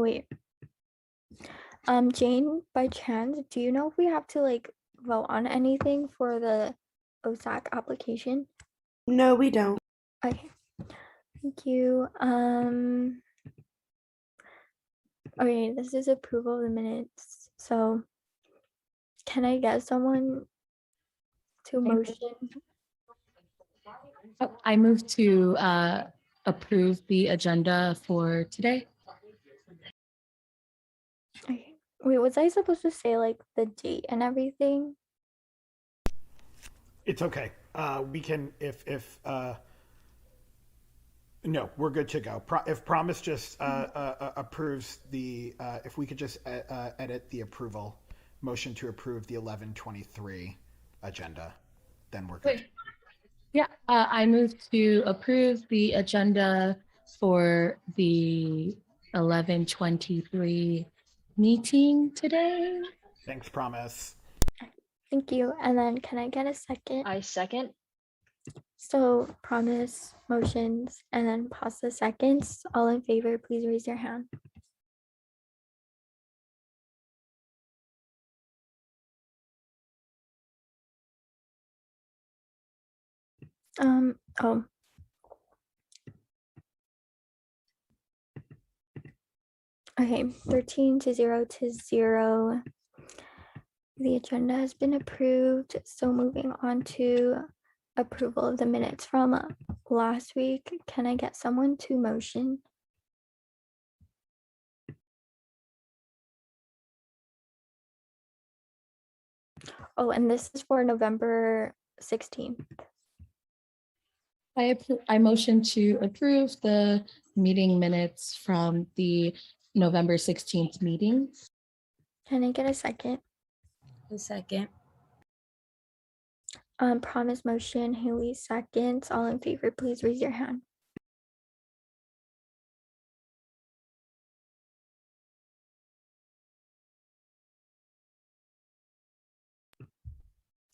wait. Jane, by chance, do you know if we have to like vote on anything for the USAC application? No, we don't. Okay, thank you. Okay, this is approval of the minutes. So can I get someone to motion? I move to approve the agenda for today. Okay. Wait, was I supposed to say like the date and everything? It's okay. We can no, we're good to go. If Promise just approves the if we could just edit the approval motion to approve the 11/23 agenda, then we're good. Yeah, I move to approve the agenda for the 11/23 meeting today. Thanks, Promise. Thank you. And then can I get a second? I second. So Promise motions and then Pasta seconds. All in favor, please raise your hand. Oh. Okay, 13-0. The agenda has been approved. So moving on to approval of the minutes from last week. Can I get someone to motion? Oh, and this is for November 16th. I motion to approve the meeting minutes from the November 16th meeting. Can I get a second? A second. Promise motion, Haley seconds. All in favor, please raise your hand.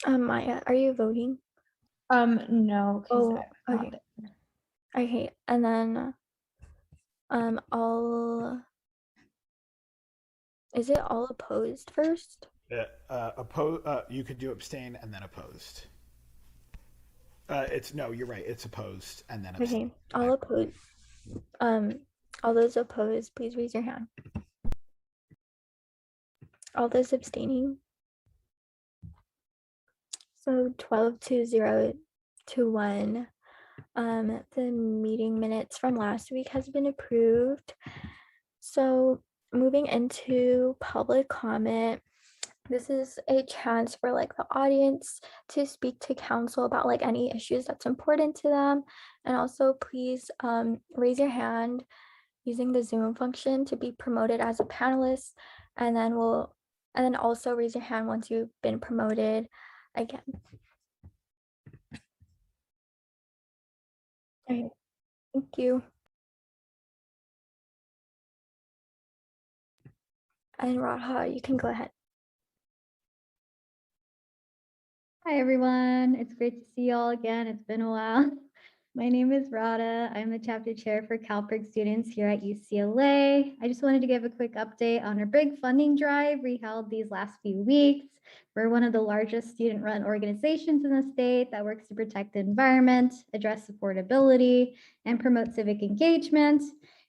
Maya, are you voting? No. Oh, okay. Okay, and then all, is it all opposed first? You could do abstain and then opposed. No, you're right. It's opposed and then abstain. Okay, all opposed. All those opposed, please raise your hand. All those abstaining. So 12-0-1. The meeting minutes from last week has been approved. So moving into public comment, this is a chance for like the audience to speak to council about like any issues that's important to them. And also please raise your hand using the Zoom function to be promoted as a panelist. And then also raise your hand once you've been promoted again. Okay, thank you. And Radha, you can go ahead. Hi, everyone. It's great to see you all again. It's been a while. My name is Radha. I'm the chapter chair for CalPERG students here at UCLA. I just wanted to give a quick update on our big funding drive we held these last few weeks. We're one of the largest student-run organizations in the state that works to protect the environment, address affordability, and promote civic engagement.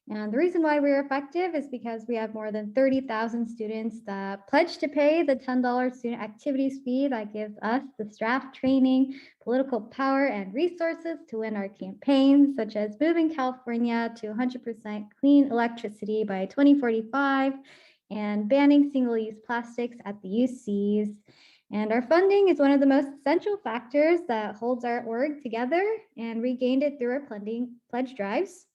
And the reason why we're effective is because we have more than 30,000 students that pledge to pay the $10 student activities fee that gives us the staff training, political power, and resources to win our campaigns, such as moving California to 100% clean electricity by 2045 and banning single-use plastics at the UCs. And our funding is one of the most essential factors that holds our org together, and we gained it through our pledge drives.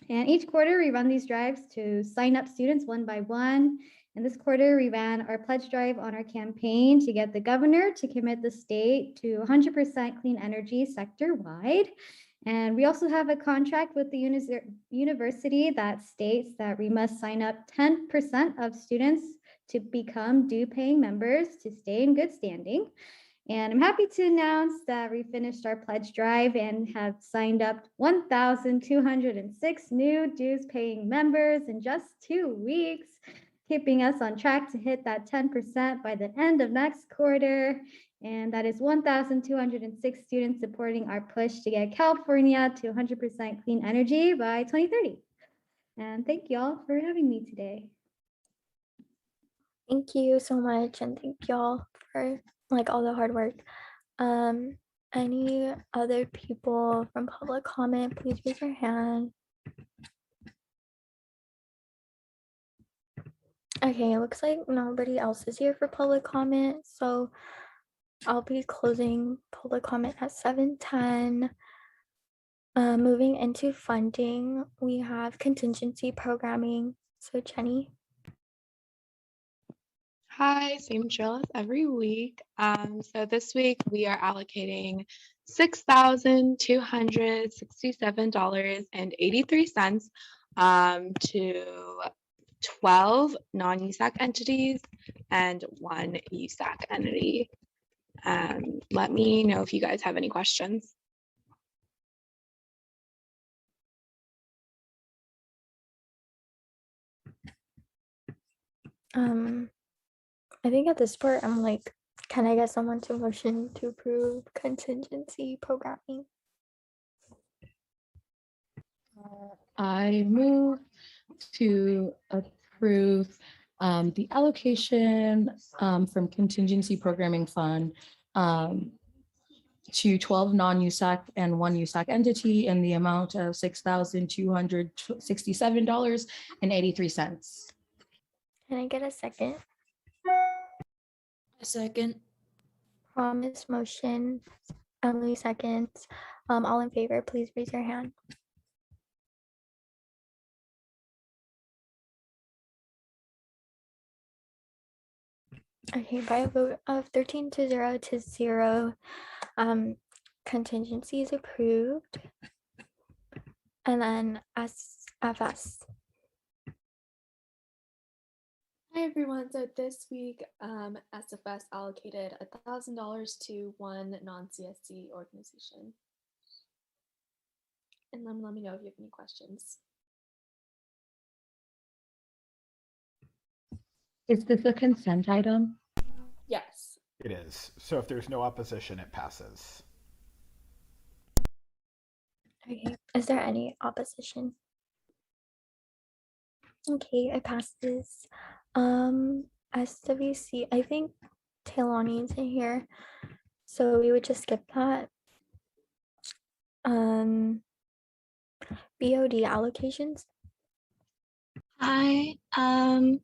And each quarter we run these drives to sign up students one by one. And this quarter we ran our pledge drive on our campaign to get the governor to commit the state to 100% clean energy sector-wide. And we also have a contract with the university that states that we must sign up 10% of students to become due paying members to stay in good standing. And I'm happy to announce that we finished our pledge drive and have signed up 1,206 new dues paying members in just 2 weeks, keeping us on track to hit that 10% by the end of next quarter. And that is 1,206 students supporting our push to get California to 100% clean energy by 2030. And thank you all for having me today. Thank you so much, and thank y'all for like all the hard work. Any other people from public comment, please raise your hand. Okay, it looks like nobody else is here for public comment, so I'll be closing public comment at 7:10. Moving into funding, we have contingency programming. So Jenny. Hi, same drill as every week. So this week we are allocating $6,267.83 to 12 non-USAC entities and one USAC entity. Let me know if you guys have any questions. I think at this part, I'm like, can I get someone to motion to approve contingency programming? I move to approve the allocation from contingency programming fund to 12 non-USAC and one USAC entity in the amount of $6,267.83. Can I get a second? A second. Promise motion, Emily seconds. All in favor, please raise your hand. Okay, by a vote of 13-0, contingency is approved. And then SFS. Hi everyone. So this week, SFS allocated $1,000 to one non-CSC organization. And then let me know if you have any questions. Is this a consent item? Yes. It is. So if there's no opposition, it passes. Okay, is there any opposition? Okay, it passes. SWC, I think Taylani's in here, so we would just skip that. BOD allocations. Hi.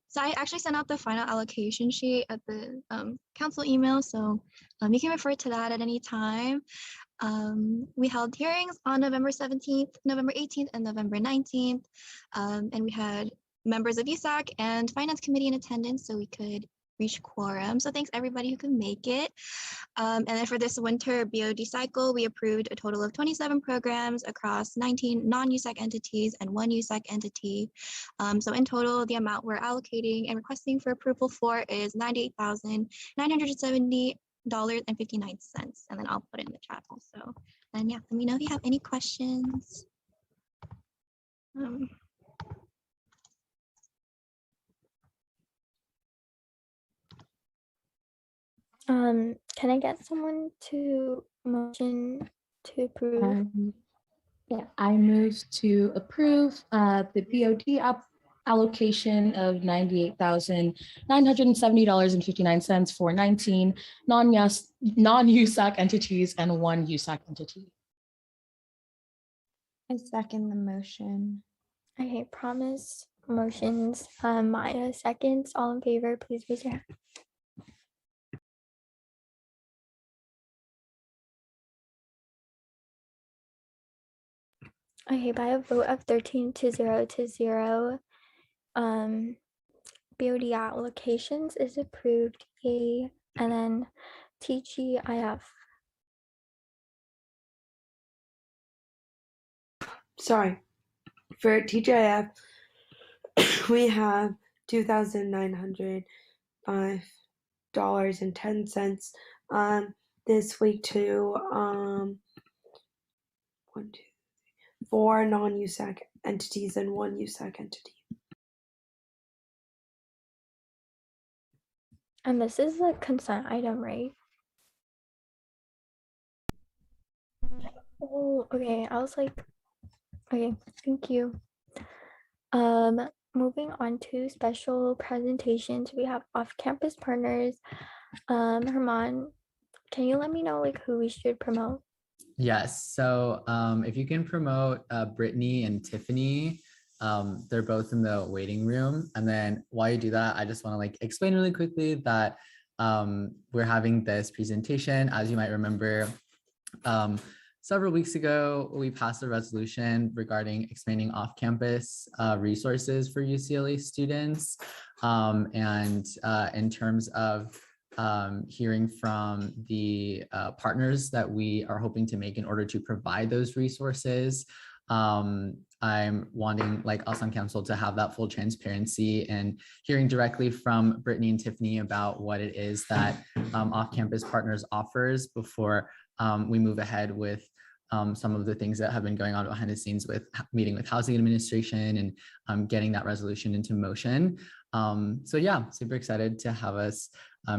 So I actually sent out the final allocation sheet at the council email, so you can refer to that at any time. We held hearings on November 17th, November 18th, and November 19th, and we had members of USAC and Finance Committee in attendance, so we could reach quorum. So thanks everybody who can make it. And then for this winter BOD cycle, we approved a total of 27 programs across 19 non-USAC entities and one USAC entity. So in total, the amount we're allocating and requesting for approval for is $98,970.59. And then I'll put it in the chat also. And yeah, let me know if you have any questions. Can I get someone to motion to approve? Yeah, I move to approve the BOD allocation of $98,970.59 for 19 non-USAC entities and one USAC entity. I second the motion. Okay, promise motions. Maya seconds. All in favor, please raise your hand. Okay, by a vote of 13-0, BOD allocations is approved. Yay. And then TGIF. Sorry. For TGIF, we have $2,905.10. this week to 4 non-USAC entities and 1 USAC entity. And this is a consent item, right? Oh, okay. I was like, okay, thank you. Moving on to special presentations, we have off-campus partners. Herman, can you let me know like who we should promote? Yes. So if you can promote Brittany and Tiffany, they're both in the waiting room. And then while you do that, I just want to like explain really quickly that we're having this presentation. As you might remember, several weeks ago, we passed a resolution regarding expanding off-campus resources for UCLA students. And in terms of hearing from the partners that we are hoping to make in order to provide those resources. I'm wanting like us on council to have that full transparency and hearing directly from Brittany and Tiffany about what it is that off-campus partners offers before we move ahead with some of the things that have been going on behind the scenes with meeting with housing administration and getting that resolution into motion. So yeah, super excited to have us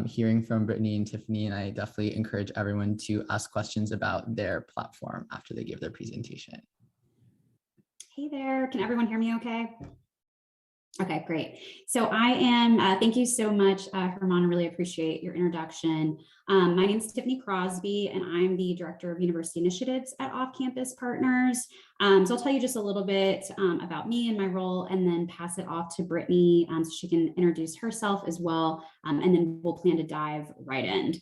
hearing from Brittany and Tiffany, and I definitely encourage everyone to ask questions about their platform after they give their presentation. Hey there, can everyone hear me okay? Okay, great. So I am, thank you so much, Herman, I really appreciate your introduction. My name is Tiffany Crosby, and I'm the Director of University Initiatives at Off Campus Partners. So I'll tell you just a little bit about me and my role, and then pass it off to Brittany so she can introduce herself as well, and then we'll plan to dive right in.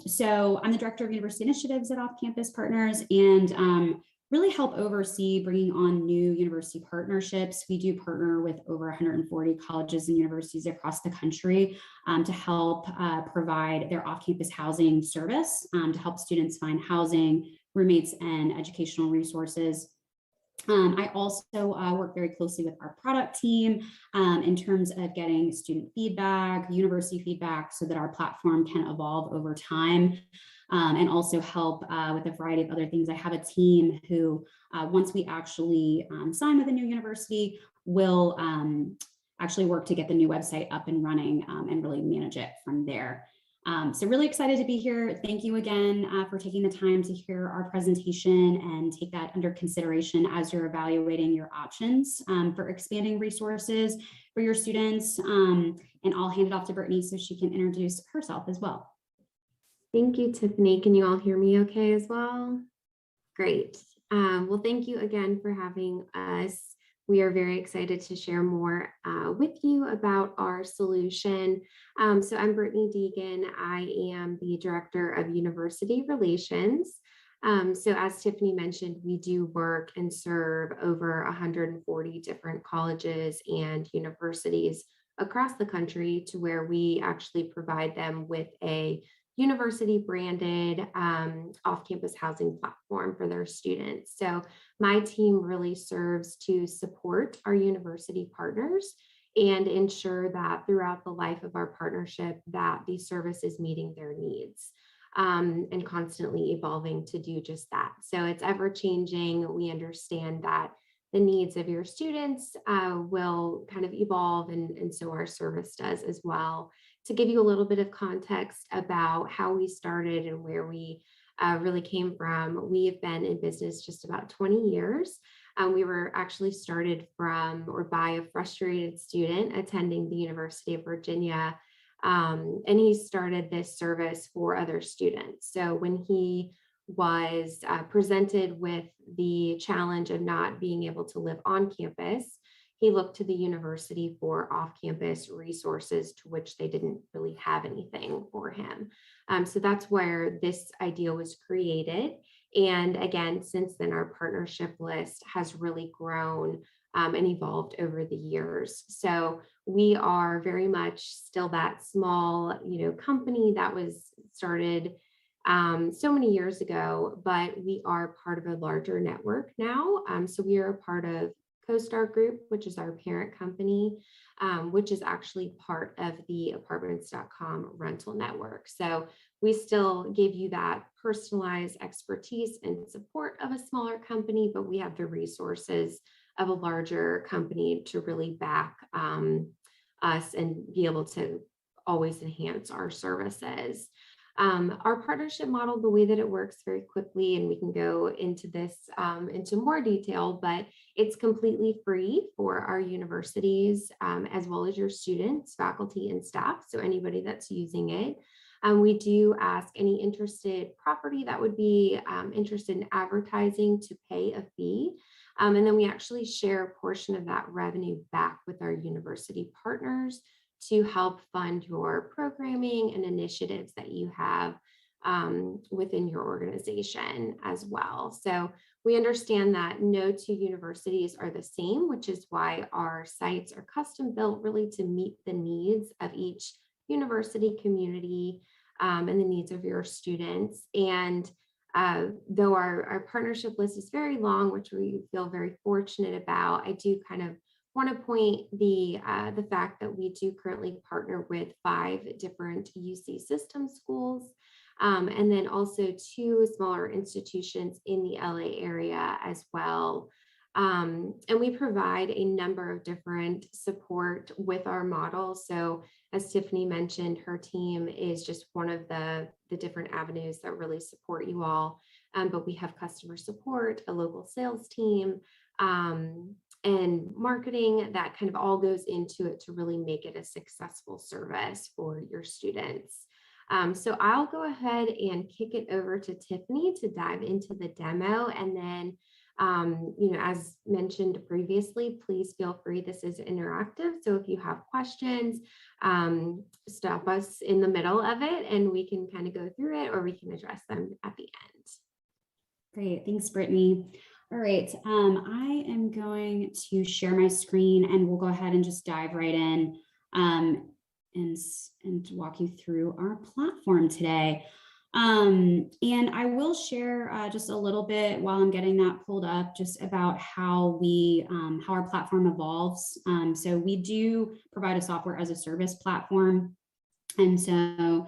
So I'm the Director of University Initiatives at Off Campus Partners, and really help oversee bringing on new university partnerships. We do partner with over 140 colleges and universities across the country to help provide their off-campus housing service to help students find housing, roommates, and educational resources. I also work very closely with our product team in terms of getting student feedback, university feedback, so that our platform can evolve over time. And also help with a variety of other things. I have a team who, once we actually sign with a new university, will actually work to get the new website up and running and really manage it from there. So really excited to be here. Thank you again for taking the time to hear our presentation and take that under consideration as you're evaluating your options for expanding resources for your students. And I'll hand it off to Brittany so she can introduce herself as well. Thank you, Tiffany. Can you all hear me okay as well? Great. Well, thank you again for having us. We are very excited to share more with you about our solution. So I'm Brittany Deegan. I am the Director of University Relations. So as Tiffany mentioned, we do work and serve over 140 different colleges and universities across the country, to where we actually provide them with a university branded off-campus housing platform for their students. So my team really serves to support our university partners and ensure that throughout the life of our partnership that the service is meeting their needs and constantly evolving to do just that. So it's ever changing. We understand that the needs of your students will kind of evolve, and so our service does as well. To give you a little bit of context about how we started and where we really came from, we have been in business just about 20 years. We were actually started from or by a frustrated student attending the University of Virginia, and he started this service for other students. So when he was presented with the challenge of not being able to live on campus, he looked to the university for off-campus resources, to which they didn't really have anything for him. So that's where this idea was created. And again, since then, our partnership list has really grown and evolved over the years. So we are very much still that small, company that was started so many years ago, but we are part of a larger network now. So we are a part of CoStar Group, which is our parent company, which is actually part of the apartments.com rental network. So we still give you that personalized expertise and support of a smaller company, but we have the resources of a larger company to really back us and be able to always enhance our services. Our partnership model, the way that it works very quickly, and we can go into this into more detail, but it's completely free for our universities as well as your students, faculty, and staff. So anybody that's using it. We do ask any interested property that would be interested in advertising to pay a fee. And then we actually share a portion of that revenue back with our university partners to help fund your programming and initiatives that you have within your organization as well. So we understand that no two universities are the same, which is why our sites are custom built really to meet the needs of each university community and the needs of your students. And though our partnership list is very long, which we feel very fortunate about, I do kind of want to point the fact that we do currently partner with 5 different UC system schools, and then also 2 smaller institutions in the LA area as well. And we provide a number of different support with our model. So as Tiffany mentioned, her team is just one of the different avenues that really support you all. But we have customer support, a local sales team, and marketing that kind of all goes into it to really make it a successful service for your students. So I'll go ahead and kick it over to Tiffany to dive into the demo. And then, as mentioned previously, please feel free. This is interactive. So if you have questions, stop us in the middle of it and we can kind of go through it, or we can address them at the end. Great, thanks, Brittany. All right, I am going to share my screen and we'll go ahead and just dive right in and walk you through our platform today. And I will share just a little bit while I'm getting that pulled up, just about how our platform evolves. So we do provide a software as a service platform. And so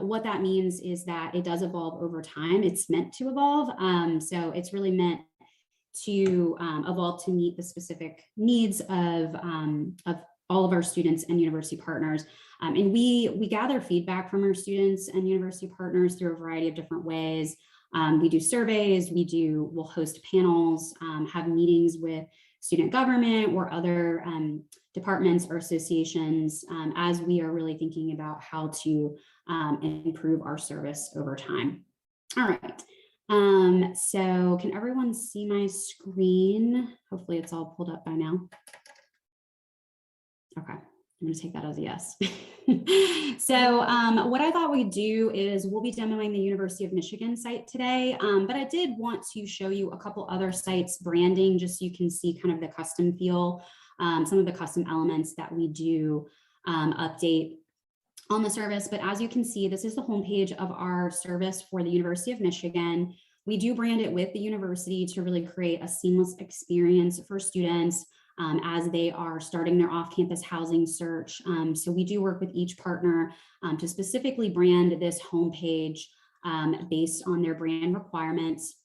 what that means is that it does evolve over time. It's meant to evolve. So it's really meant to evolve to meet the specific needs of all of our students and university partners. And we gather feedback from our students and university partners through a variety of different ways. We do surveys, we'll host panels, have meetings with student government or other departments or associations as we are really thinking about how to improve our service over time. All right. So can everyone see my screen? Hopefully it's all pulled up by now. Okay, I'm going to take that as a yes. So what I thought we'd do is we'll be demoing the University of Michigan site today, but I did want to show you a couple other sites branding just so you can see kind of the custom feel, some of the custom elements that we do update on the service. But as you can see, this is the homepage of our service for the University of Michigan. We do brand it with the university to really create a seamless experience for students as they are starting their off-campus housing search. So we do work with each partner to specifically brand this homepage based on their brand requirements.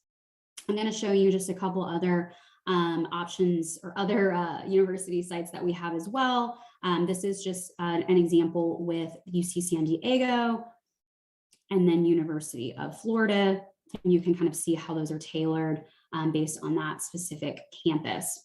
I'm going to show you just a couple other options or other university sites that we have as well. This is just an example with UC San Diego and then University of Florida. And you can kind of see how those are tailored based on that specific campus.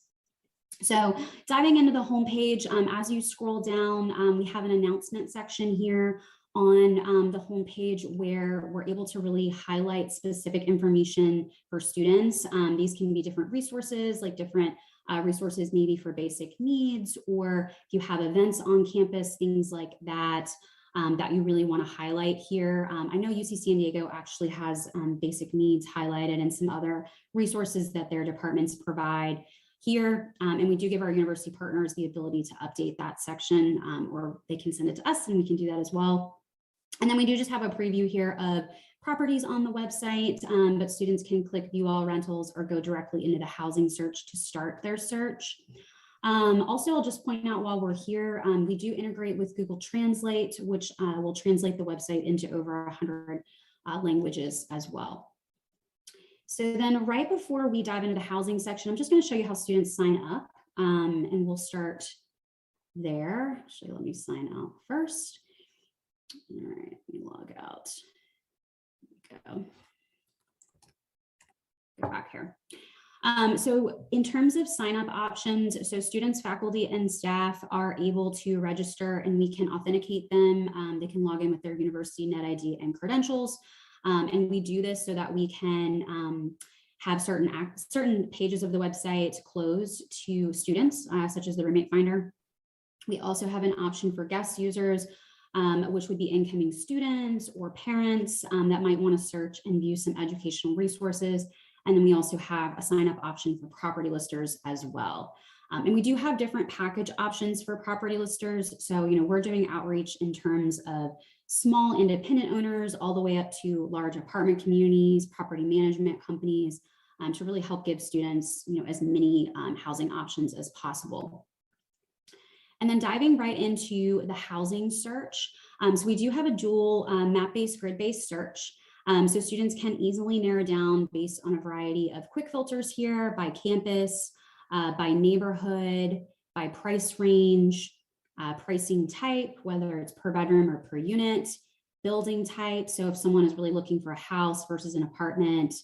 So diving into the homepage, as you scroll down, we have an announcement section here on the homepage where we're able to really highlight specific information for students. These can be different resources, like different resources maybe for basic needs, or if you have events on campus, things like that, that you really want to highlight here. I know UC San Diego actually has basic needs highlighted and some other resources that their departments provide here. And we do give our university partners the ability to update that section, or they can send it to us and we can do that as well. And then we do just have a preview here of properties on the website, but students can click view all rentals or go directly into the housing search to start their search. Also, I'll just point out while we're here, we do integrate with Google Translate, which will translate the website into over 100 languages as well. So then right before we dive into the housing section, I'm just going to show you how students sign up, and we'll start there. Actually, let me sign out first. All right, let me log out. Go back here. So in terms of sign up options, so students, faculty, and staff are able to register and we can authenticate them. They can log in with their university net ID and credentials. And we do this so that we can have certain pages of the website closed to students, such as the roommate finder. We also have an option for guest users, which would be incoming students or parents that might want to search and view some educational resources. And then we also have a sign up option for property listers as well. And we do have different package options for property listers. So, we're doing outreach in terms of small independent owners all the way up to large apartment communities, property management companies, to really help give students, as many housing options as possible. And then diving right into the housing search. So we do have a dual map-based, grid-based search. So students can easily narrow down based on a variety of quick filters here by campus, by neighborhood, by price range, pricing type, whether it's per bedroom or per unit, building type. So if someone is really looking for a house versus an apartment,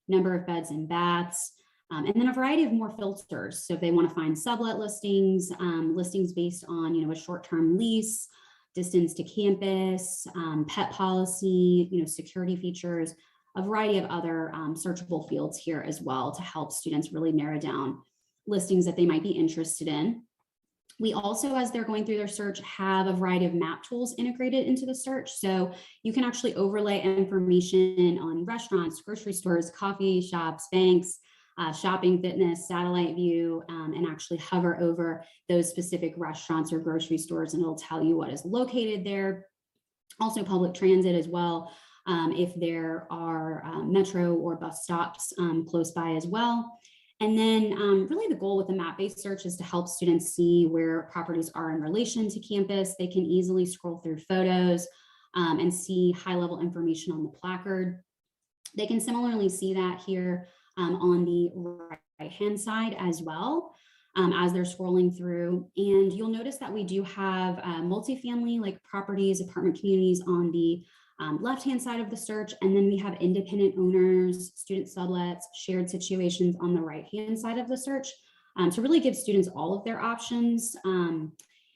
number of beds and baths, and then a variety of more filters. So if they want to find sublet listings, listings based on, a short-term lease, distance to campus, pet policy, security features, a variety of other searchable fields here as well to help students really narrow down listings that they might be interested in. We also, as they're going through their search, have a variety of map tools integrated into the search. So you can actually overlay information on restaurants, grocery stores, coffee shops, banks, shopping, fitness, satellite view, and actually hover over those specific restaurants or grocery stores, and it'll tell you what is located there. Also public transit as well, if there are metro or bus stops close by as well. And then really the goal with the map-based search is to help students see where properties are in relation to campus. They can easily scroll through photos and see high-level information on the placard. They can similarly see that here on the right-hand side as well as they're scrolling through. And you'll notice that we do have multifamily like properties, apartment communities on the left-hand side of the search. And then we have independent owners, student sublets, shared situations on the right-hand side of the search to really give students all of their options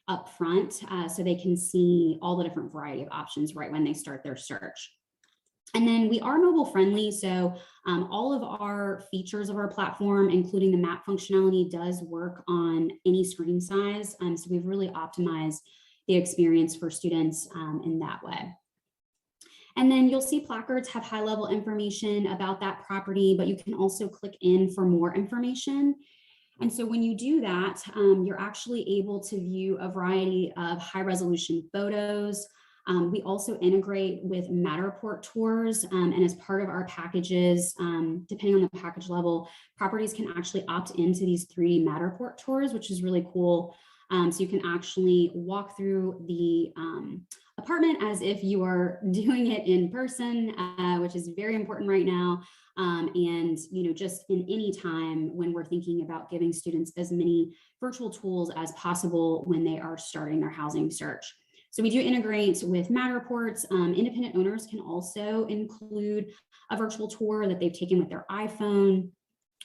up front so they can see all the different variety of options right when they start their search. And then we are mobile friendly. So all of our features of our platform, including the map functionality, does work on any screen size. So we've really optimized the experience for students in that way. And then you'll see placards have high level information about that property, but you can also click in for more information. And so when you do that, you're actually able to view a variety of high resolution photos. We also integrate with Matterport tours, and as part of our packages, depending on the package level, properties can actually opt into these 3D Matterport tours, which is really cool. So you can actually walk through the apartment as if you are doing it in person, which is very important right now. And just in any time when we're thinking about giving students as many virtual tools as possible when they are starting their housing search. So we do integrate with Matterports. Independent owners can also include a virtual tour that they've taken with their iPhone.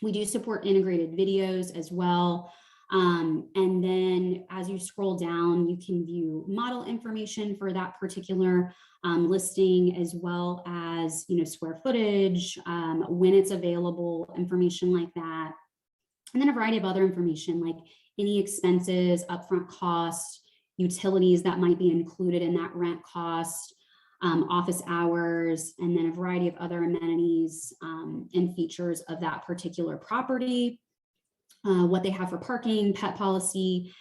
We do support integrated videos as well. And then as you scroll down, you can view model information for that particular listing, as well as square footage, when it's available, information like that. And then a variety of other information like any expenses, upfront costs, utilities that might be included in that rent cost, office hours, and then a variety of other amenities and features of that particular property, what they have for parking, pet policy,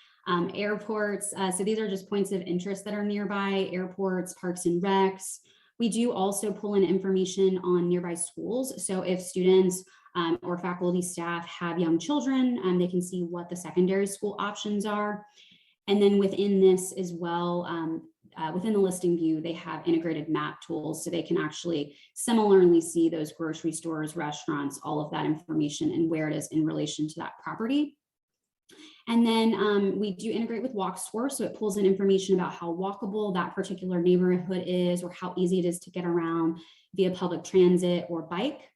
airports. So these are just points of interest that are nearby, airports, parks and recs. We do also pull in information on nearby schools. So if students or faculty staff have young children, they can see what the secondary school options are. And then within this as well, within the listing view, they have integrated map tools, so they can actually similarly see those grocery stores, restaurants, all of that information and where it is in relation to that property. And then we do integrate with WalkScore, so it pulls in information about how walkable that particular neighborhood is or how easy it is to get around via public transit or bike.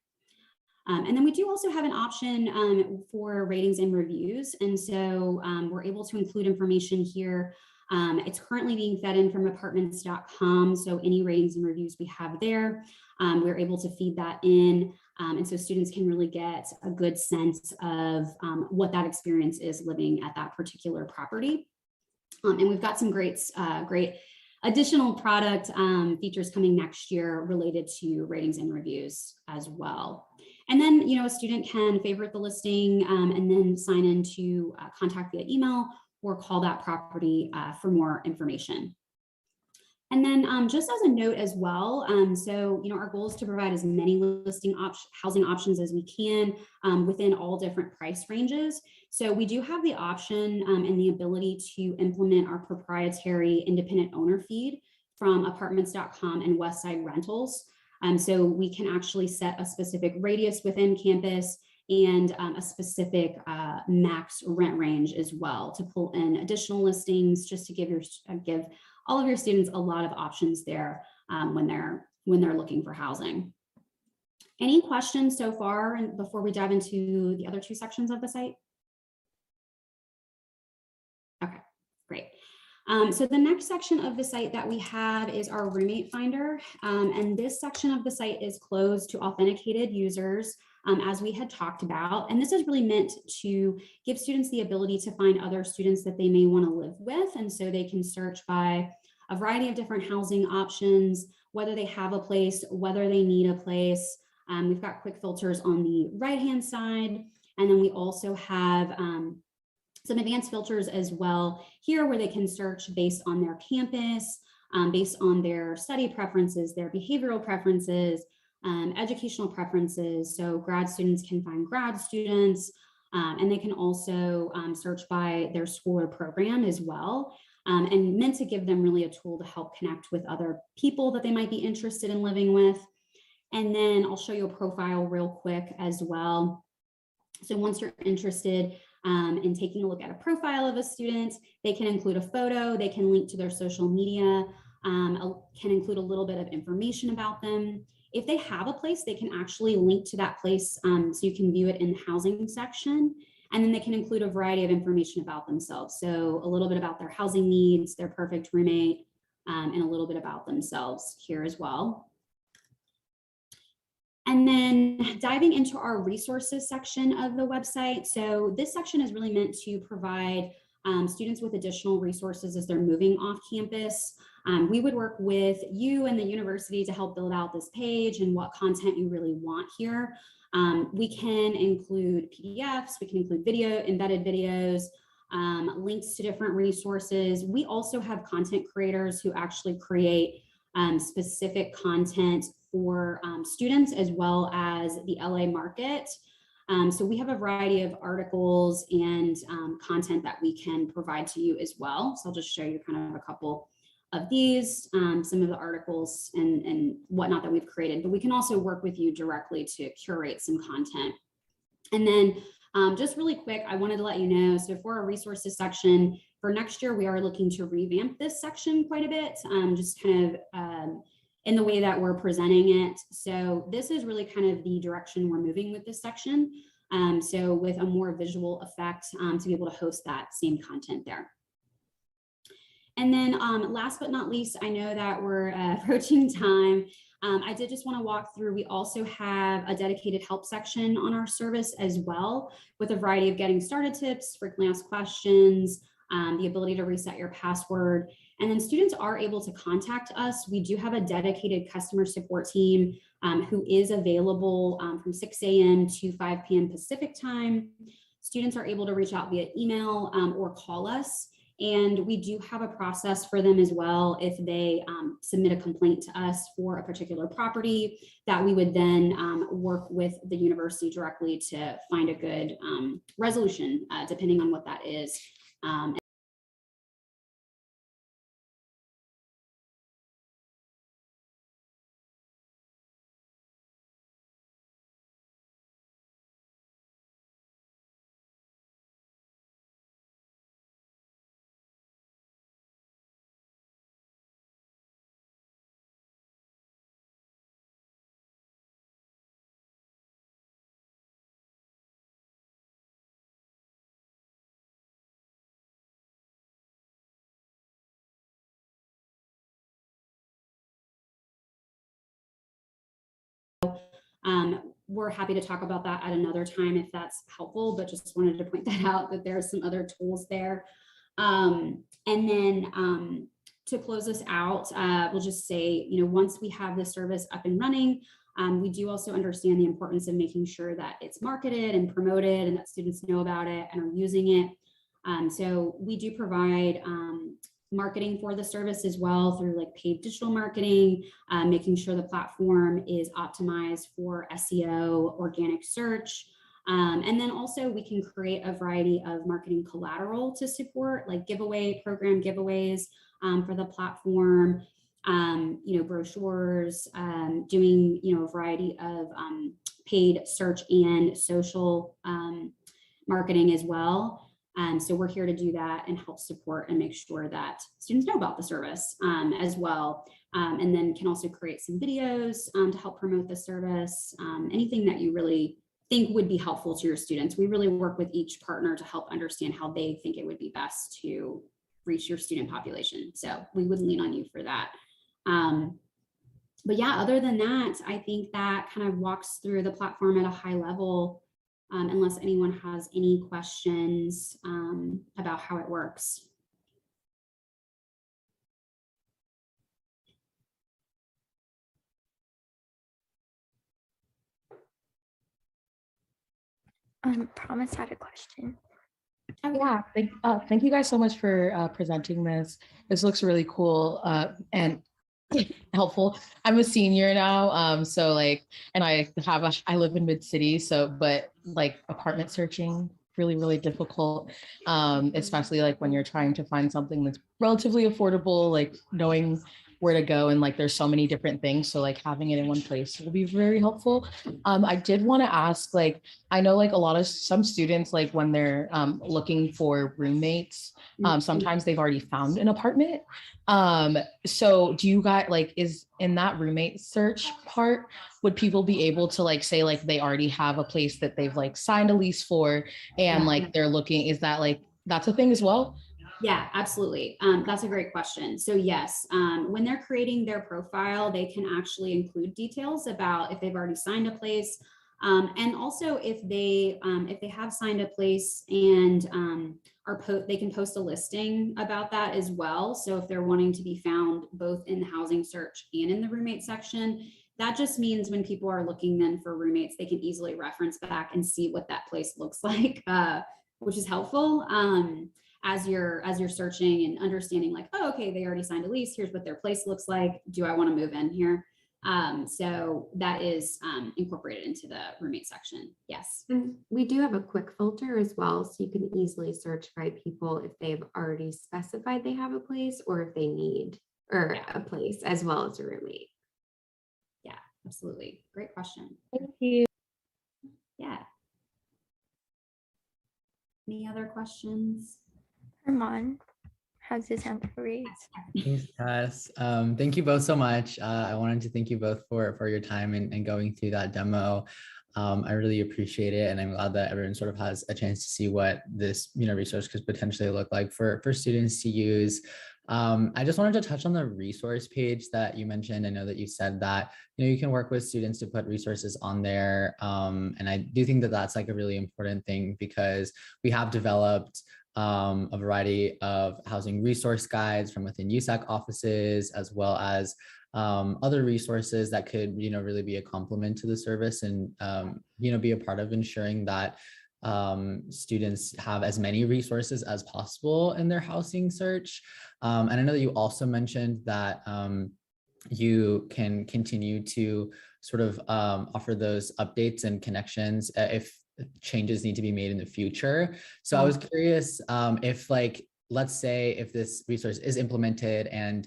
And then we do also have an option for ratings and reviews. And so we're able to include information here. It's currently being fed in from apartments.com. So any ratings and reviews we have there, we're able to feed that in. And so students can really get a good sense of what that experience is living at that particular property. And we've got some great additional product features coming next year related to ratings and reviews as well. And then, a student can favorite the listing and then sign in to contact via email or call that property for more information. And then just as a note as well, so, our goal is to provide as many housing options as we can within all different price ranges. So we do have the option and the ability to implement our proprietary independent owner feed from apartments.com and Westside Rentals. So we can actually set a specific radius within campus and a specific max rent range as well to pull in additional listings, just to give all of your students a lot of options there when they're looking for housing. Any questions so far and before we dive into the other two sections of the site? Okay, great. So the next section of the site that we have is our roommate finder. And this section of the site is closed to authenticated users, as we had talked about. And this is really meant to give students the ability to find other students that they may want to live with. And so they can search by a variety of different housing options, whether they have a place, whether they need a place. We've got quick filters on the right-hand side. And then we also have some advanced filters as well here where they can search based on their campus, based on their study preferences, their behavioral preferences, educational preferences. So grad students can find grad students, and they can also search by their school or program as well, and meant to give them really a tool to help connect with other people that they might be interested in living with. And then I'll show you a profile real quick as well. So once you're interested in taking a look at a profile of a student, they can include a photo, they can link to their social media, can include a little bit of information about them. If they have a place, they can actually link to that place so you can view it in the housing section. And then they can include a variety of information about themselves. So a little bit about their housing needs, their perfect roommate, and a little bit about themselves here as well. And then diving into our resources section of the website. So this section is really meant to provide students with additional resources as they're moving off campus. We would work with you and the university to help build out this page and what content you really want here. We can include PDFs, we can include embedded videos, links to different resources. We also have content creators who actually create specific content for students as well as the LA market. So we have a variety of articles and content that we can provide to you as well. So I'll just show you kind of a couple of these, some of the articles and whatnot that we've created, but we can also work with you directly to curate some content. And then just really quick, I wanted to let you know, so for our resources section, for next year, we are looking to revamp this section quite a bit, just kind of in the way that we're presenting it. So this is really kind of the direction we're moving with this section. So with a more visual effect to be able to host that same content there. And then last but not least, I know that we're approaching time. I did just want to walk through, we also have a dedicated help section on our service as well, with a variety of getting started tips, frequently asked questions, the ability to reset your password. And then students are able to contact us. We do have a dedicated customer support team who is available from 6 a.m. to 5 p.m. Pacific time. Students are able to reach out via email or call us. And we do have a process for them as well. If they submit a complaint to us for a particular property, that we would then work with the university directly to find a good resolution, depending on what that is. We're happy to talk about that at another time if that's helpful, but just wanted to point that out, that there are some other tools there. And then to close this out, we'll just say, once we have the service up and running, we do also understand the importance of making sure that it's marketed and promoted and that students know about it and are using it. So we do provide marketing for the service as well through like paid digital marketing, making sure the platform is optimized for SEO, organic search. And then also we can create a variety of marketing collateral to support, like program giveaways for the platform, brochures, doing, a variety of paid search and social marketing as well. So we're here to do that and help support and make sure that students know about the service as well. And then can also create some videos to help promote the service, anything that you really think would be helpful to your students. We really work with each partner to help understand how they think it would be best to reach your student population. So we would lean on you for that. But yeah, other than that, I think that kind of walks through the platform at a high level. Unless anyone has any questions about how it works. Promise had a question. Oh, yeah, thank you guys so much for presenting this. This looks really cool and helpful. I'm a senior now, so like, and I live in mid-city, so but like apartment searching really difficult, especially like when you're trying to find something that's relatively affordable, like knowing where to go, and like there's so many different things, so like having it in one place will be very helpful. I did want to ask, like, I know like some students, like when they're looking for roommates, sometimes they've already found an apartment. So do you guys, like, is in that roommate search part, would people be able to like say like they already have a place that they've like signed a lease for and like they're looking, is that like, that's a thing as well? Yeah, absolutely. That's a great question. So yes, when they're creating their profile, they can actually include details about if they've already signed a place. And also if they have signed a place and they can post a listing about that as well. So if they're wanting to be found both in the housing search and in the roommate section, that just means when people are looking then for roommates, they can easily reference back and see what that place looks like, which is helpful. As you're searching and understanding like, oh, okay, they already signed a lease. Here's what their place looks like. Do I want to move in here? So that is incorporated into the roommate section. Yes. And we do have a quick filter as well. So you can easily search by people if they've already specified they have a place or if they need a place as well as a roommate. Yeah, absolutely. Great question. Thank you. Yeah. Any other questions? Herman, how's this hand raised? Thanks, Tess. Thank you both so much. I wanted to thank you both for your time and going through that demo. I really appreciate it, and I'm glad that everyone sort of has a chance to see what this resource could potentially look like for students to use. I just wanted to touch on the resource page that you mentioned. I know that you said that you can work with students to put resources on there, and I do think that that's like a really important thing because we have developed a variety of housing resource guides from within USAC offices, as well as other resources that could, really be a complement to the service and, be a part of ensuring that students have as many resources as possible in their housing search. And I know that you also mentioned that you can continue to sort of offer those updates and connections if changes need to be made in the future. So I was curious if, like, let's say if this resource is implemented and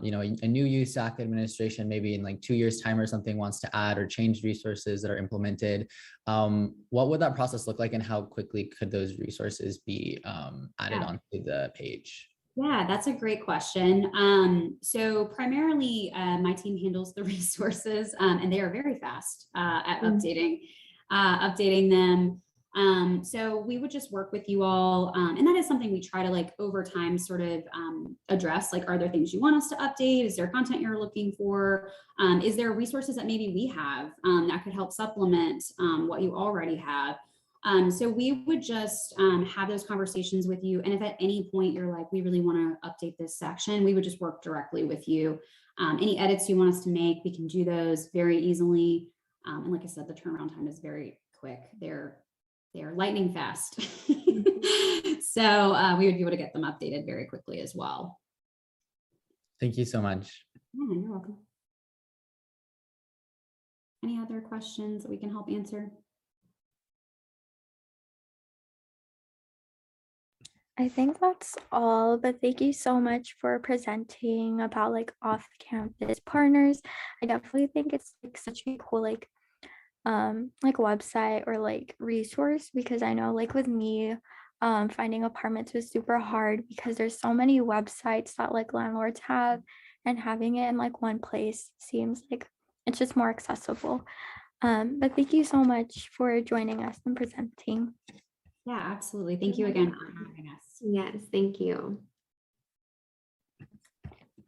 you know, a new USAC administration maybe in like 2 years time or something wants to add or change resources that are implemented, what would that process look like and how quickly could those resources be added onto the page? Yeah, that's a great question. So primarily my team handles the resources and they are very fast at updating them. So we would just work with you all. And that is something we try to, like, over time sort of address, like, are there things you want us to update? Is there content you're looking for? Is there resources that maybe we have that could help supplement what you already have? So we would just have those conversations with you. And if at any point you're like, we really want to update this section, we would just work directly with you. Any edits you want us to make, we can do those very easily. And like I said, the turnaround time is very quick. They're lightning fast. So we would be able to get them updated very quickly as well. Thank you so much. Yeah, you're welcome. Any other questions that we can help answer? I think that's all, but thank you so much for presenting about like off-campus partners. I definitely think it's like such a cool like website or like resource, because I know like with me finding apartments was super hard because there's so many websites that like landlords have, and having it in like one place seems like it's just more accessible. But thank you so much for joining us and presenting. Yeah, absolutely. Thank you again for having us. Yes, thank you.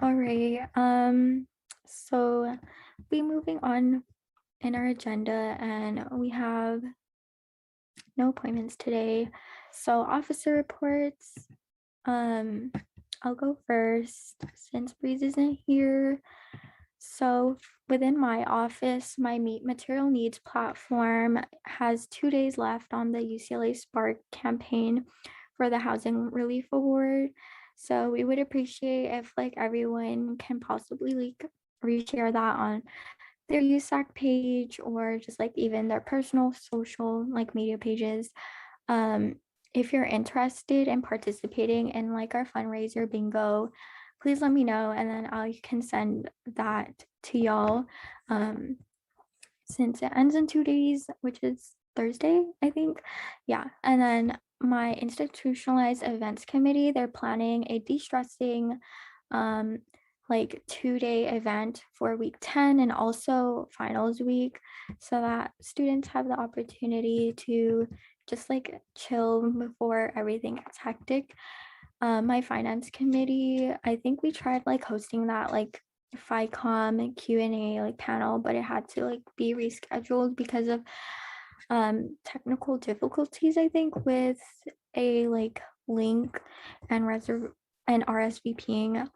All right. So we moving on in our agenda, and we have no appointments today. So officer reports. I'll go first since Breeze isn't here. So within my office, my Meet Material Needs platform has 2 days left on the UCLA Spark campaign for the Housing Relief Award. So we would appreciate if like everyone can possibly like reshare that on their USAC page or just like even their personal social like media pages. If you're interested in participating in like our fundraiser bingo, please let me know, and then I can send that to y'all. Since it ends in 2 days, which is Thursday, I think. Yeah. And then my institutionalized events committee, they're planning a de-stressing like 2-day event for week 10 and also finals week, so that students have the opportunity to just like chill before everything gets hectic. My finance committee, I think we tried like hosting that like FICOM Q&A like panel, but it had to like be rescheduled because of technical difficulties, I think, with a like link and RSVPing.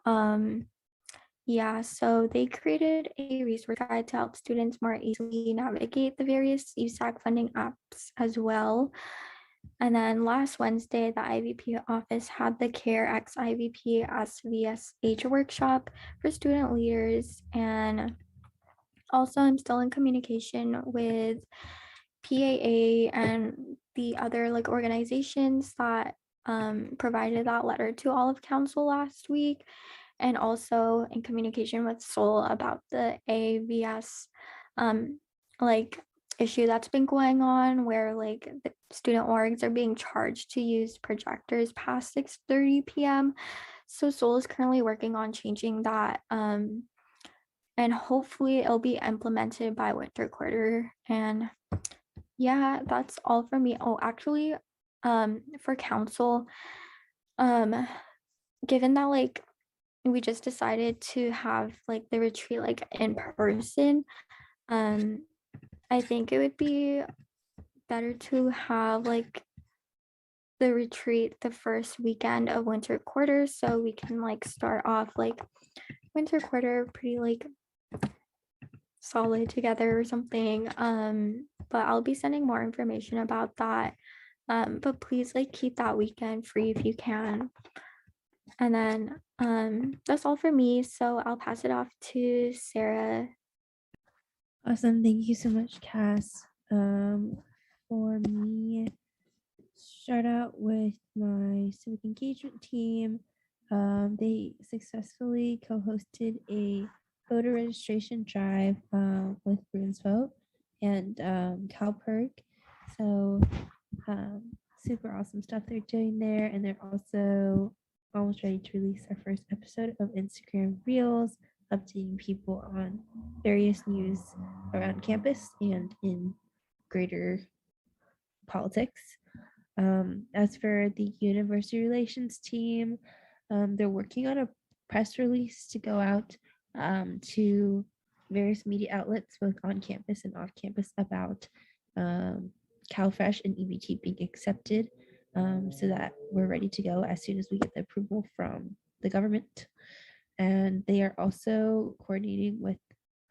Yeah, so they created a resource guide to help students more easily navigate the various USAC funding apps as well. And then last Wednesday, the IVP office had the CARE X IVP SVSH workshop for student leaders. And also I'm still in communication with PAA and the other like organizations that provided that letter to all of council last week, and also in communication with Sol about the AVS like issue that's been going on, where like the student orgs are being charged to use projectors past 6:30 p.m. So Sol is currently working on changing that, and hopefully it'll be implemented by winter quarter. And yeah, that's all for me. Oh, actually, for council, given that like we just decided to have like the retreat like in person, I think it would be better to have like the retreat the first weekend of winter quarter, so we can like start off like winter quarter pretty like solid together or something. But I'll be sending more information about that But please like keep that weekend free if you can. And then that's all for me. So I'll pass it off to Sarah. Awesome. Thank you so much, Cass. For me, start out with my civic engagement team. They successfully co-hosted a voter registration drive with Bruins Vote and CalPERC. So super awesome stuff they're doing there. And they're also almost ready to release our first episode of Instagram Reels, updating people on various news around campus and in greater politics. As for the university relations team, they're working on a press release to go out to various media outlets, both on campus and off campus, about CalFresh and EBT being accepted, so that we're ready to go as soon as we get the approval from the government. And they are also coordinating with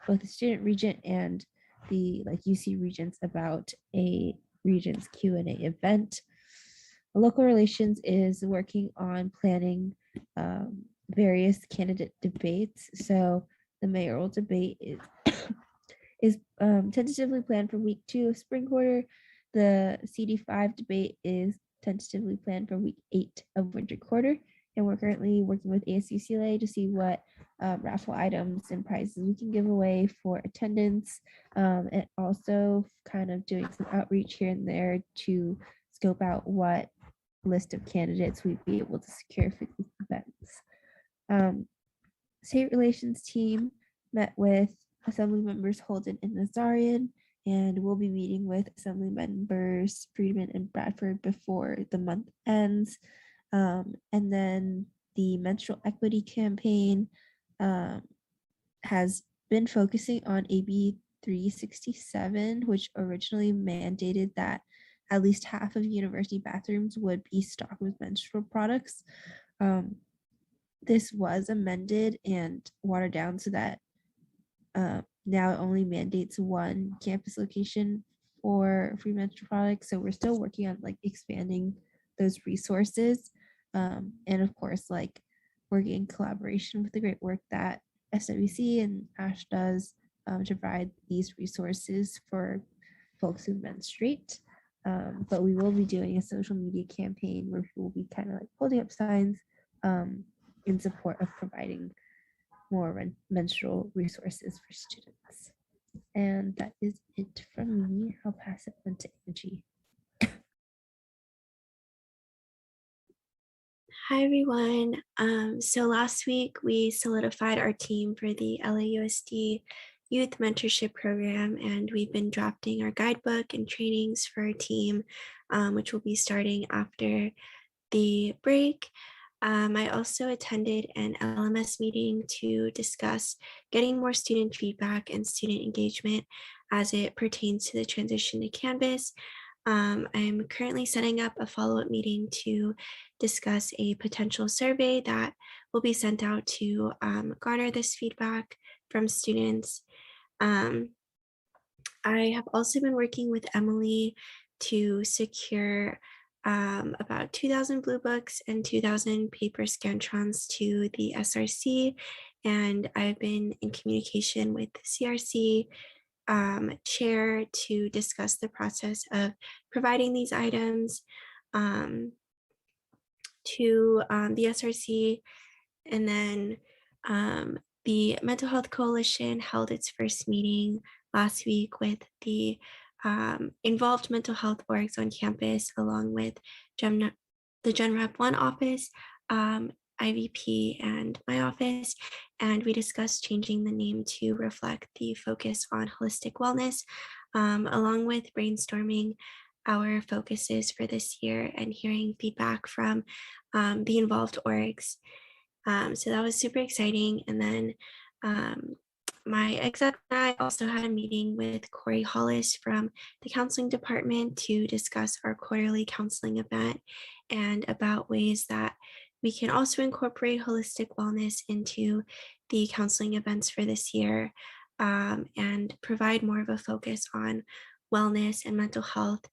both the student regent and the UC regents about a regents Q&A event. Local relations is working on planning various candidate debates. So the mayoral debate is tentatively planned for week 2 of spring quarter. The CD5 debate is tentatively planned for week 8 of winter quarter. And we're currently working with ASUCLA to see what raffle items and prizes we can give away for attendance, and also kind of doing some outreach here and there to scope out what list of candidates we'd be able to secure for these events. State relations team met with Assembly members Holden and Nazarian, and we'll be meeting with Assembly members Friedman and Bradford before the month ends. And then the menstrual equity campaign has been focusing on AB 367, which originally mandated that at least half of university bathrooms would be stocked with menstrual products. This was amended and watered down so that now it only mandates one campus location for free menstrual products. So we're still working on expanding those resources. And of course, working in collaboration with the great work that SWC and ASH does to provide these resources for folks who menstruate. But we will be doing a social media campaign where we will be kind of holding up signs in support of providing more menstrual resources for students. And that is it from me. I'll pass it on to Angie. Hi, everyone. So last week we solidified our team for the LAUSD Youth Mentorship Program, and we've been drafting our guidebook and trainings for our team, which will be starting after the break. I also attended an LMS meeting to discuss getting more student feedback and student engagement as it pertains to the transition to Canvas. I'm currently setting up a follow-up meeting to discuss a potential survey that will be sent out to garner this feedback from students. I have also been working with Emily to secure about 2,000 Blue Books and 2,000 paper Scantrons to the SRC, and I've been in communication with the CRC chair to discuss the process of providing these items to the SRC. And then the Mental Health Coalition held its first meeting last week with the involved mental health orgs on campus, along with the Gen Rep 1 office, IVP, and my office. And we discussed changing the name to reflect the focus on holistic wellness, along with brainstorming our focuses for this year and hearing feedback from the involved orgs. So that was super exciting. And then my exec and I also had a meeting with Corey Hollis from the counseling department to discuss our quarterly counseling event and about ways that we can also incorporate holistic wellness into the counseling events for this year, and provide more of a focus on wellness and mental health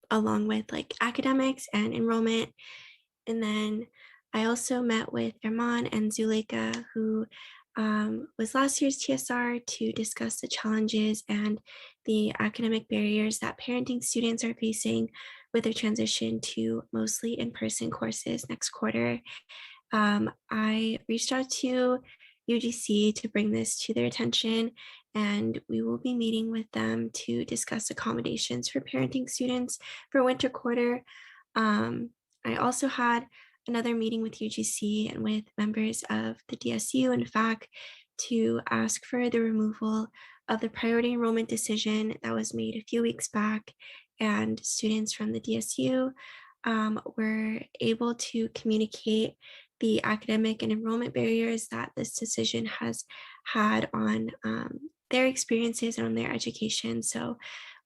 along with like academics and enrollment. And then I also met with Herman and Zuleika, who was last year's TSR, to discuss the challenges and the academic barriers that parenting students are facing with their transition to mostly in-person courses next quarter. I reached out to UGC to bring this to their attention, and we will be meeting with them to discuss accommodations for parenting students for winter quarter. I also had another meeting with UGC and with members of the DSU and FAC to ask for the removal of the priority enrollment decision that was made a few weeks back, and students from the DSU were able to communicate the academic and enrollment barriers that this decision has had on their experiences and on their education. So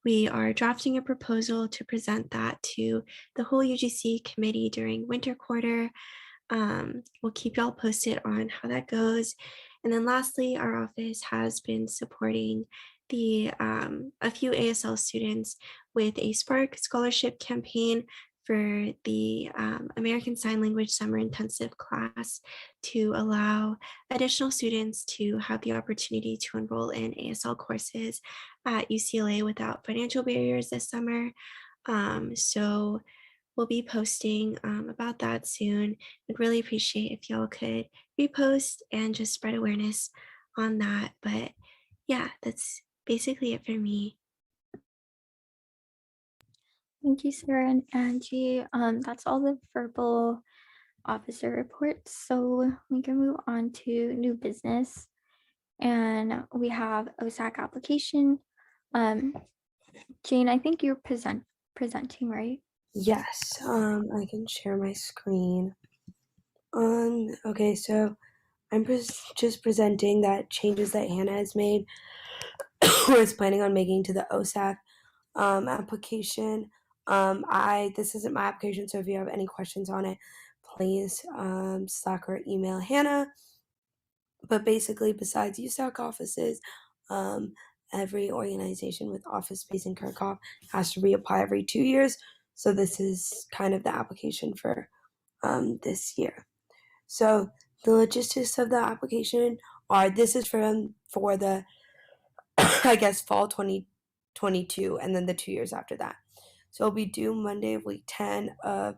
we are drafting a proposal to present that to the whole UGC committee during winter quarter. We'll keep y'all posted on how that goes. And then lastly, our office has been supporting a few ASL students with a Spark scholarship campaign for the American Sign Language Summer Intensive class to allow additional students to have the opportunity to enroll in ASL courses at UCLA without financial barriers this summer. So we'll be posting about that soon. I'd really appreciate if y'all could repost and just spread awareness on that. But yeah, that's basically it for me. Thank you, Sarah and Angie. That's all the verbal officer reports. So we can move on to new business. And we have USAC application. Jane, I think you're presenting, right? Yes, I can share my screen. Okay, so I'm just presenting that changes that Hannah has made or is planning on making to the OSAC application. This isn't my application, so if you have any questions on it, please Slack or email Hannah. But basically, besides USAC offices, every organization with office space in Kirkhoff has to reapply every 2 years. So this is kind of the application for this year. So the logistics of the application are: this is for the I guess fall 2022, and then the 2 years after that. So it'll be due Monday of week 10 of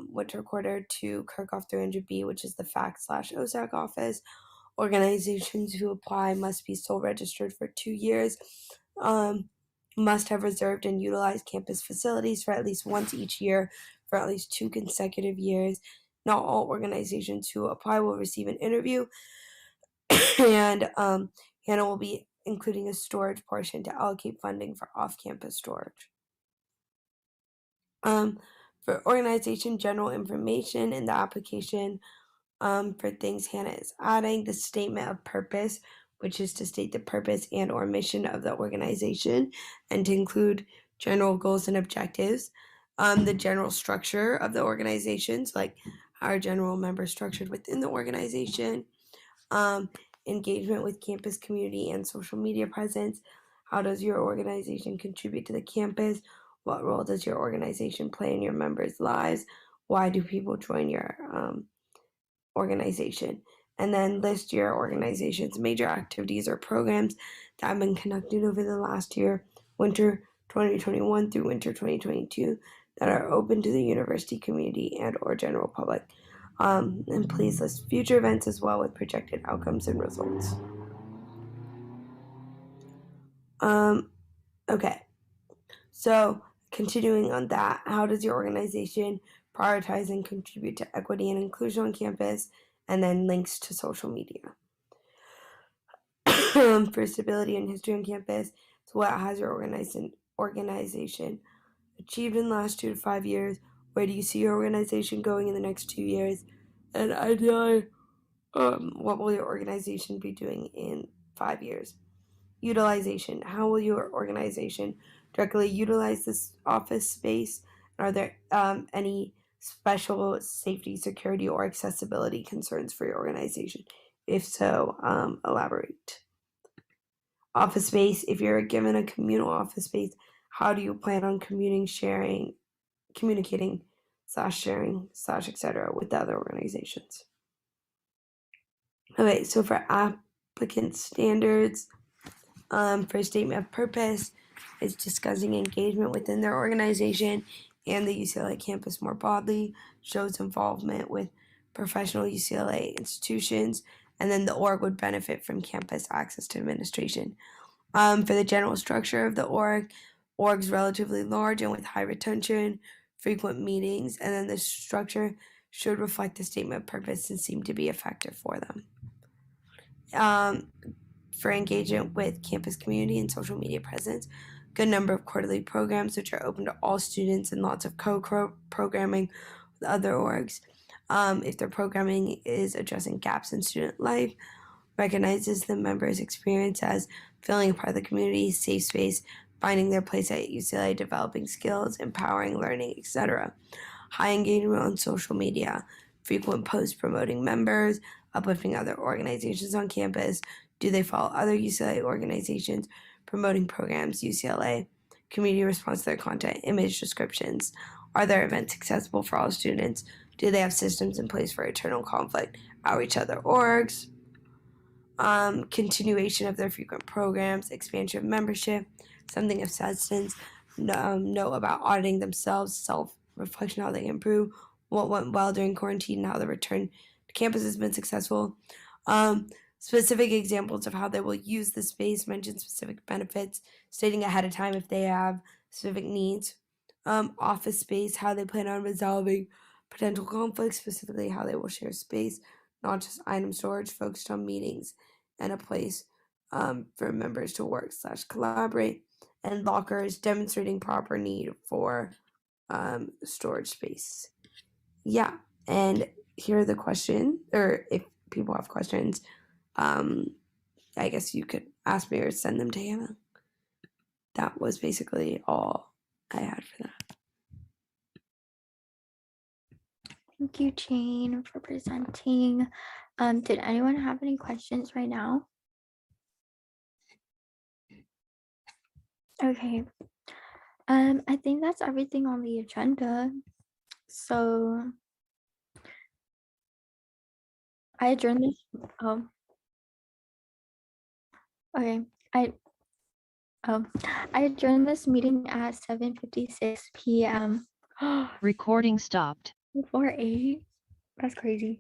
winter quarter to Kirkhoff 300B, which is the FAC/OSAC office. Organizations who apply must be sole registered for 2 years, must have reserved and utilized campus facilities for at least once each year for at least 2 consecutive years. Not all organizations who apply will receive an interview, and Hannah will be including a storage portion to allocate funding for off-campus storage. For organization general information in the application, for things Hannah is adding, the statement of purpose, which is to state the purpose and or mission of the organization and to include general goals and objectives. The general structure of the organizations, like how are general members structured within the organization. Engagement with campus community and social media presence. How does your organization contribute to the campus? What role does your organization play in your members' lives? Why do people join your organization? And then list your organization's major activities or programs that have been conducted over the last year, winter 2021 through winter 2022, that are open to the university community and or general public. And please list future events as well with projected outcomes and results. Okay, so continuing on that, how does your organization prioritize and contribute to equity and inclusion on campus? And then links to social media. For stability and history on campus, so what has your organization achieved in the last 2 to 5 years? Where do you see your organization going in the next 2 years? And ideally, what will your organization be doing in 5 years? Utilization. How will your organization directly utilize this office space? Are there any special safety, security, or accessibility concerns for your organization? If so, elaborate. Office space. If you're given a communal office space, How do you plan on communicating / sharing / etc. with the other organizations? Okay, so for applicant standards, for statement of purpose, it's discussing engagement within their organization and the UCLA campus more broadly, shows involvement with professional UCLA institutions, and then the org would benefit from campus access to administration. For the general structure of the org's relatively large and with high retention, frequent meetings, and then the structure should reflect the statement of purpose and seem to be effective for them. For engagement with campus community and social media presence, good number of quarterly programs which are open to all students and lots of co-programming with other orgs. If their programming is addressing gaps in student life, recognizes the members' experience as feeling a part of the community, safe space, finding their place at UCLA, developing skills, empowering learning, etc. High engagement on social media, frequent posts promoting members, uplifting other organizations on campus. Do they follow other UCLA organizations promoting programs, UCLA? Community response to their content, image descriptions. Are their events accessible for all students? Do they have systems in place for internal conflict, outreach other orgs? Continuation of their frequent programs, expansion of membership, something of substance, know about auditing themselves, self-reflection, how they improve, what went well during quarantine, and how the return to campus has been successful. Specific examples of how they will use the space, mention specific benefits, stating ahead of time if they have specific needs. Office space, how they plan on resolving potential conflicts, specifically how they will share space, not just item storage, focused on meetings and a place for members to work / collaborate, and lockers, demonstrating proper need for storage space. Yeah, and here are the question, or if people have questions, I guess you could ask me or send them to Hannah. That was basically all I had for that. Thank you, Jane, for presenting. Did anyone have any questions right now? Okay. I think that's everything on the agenda. So I adjourn this. Oh. Okay. I adjourned this meeting at 7:56 p.m. Recording stopped. Before 8. That's crazy.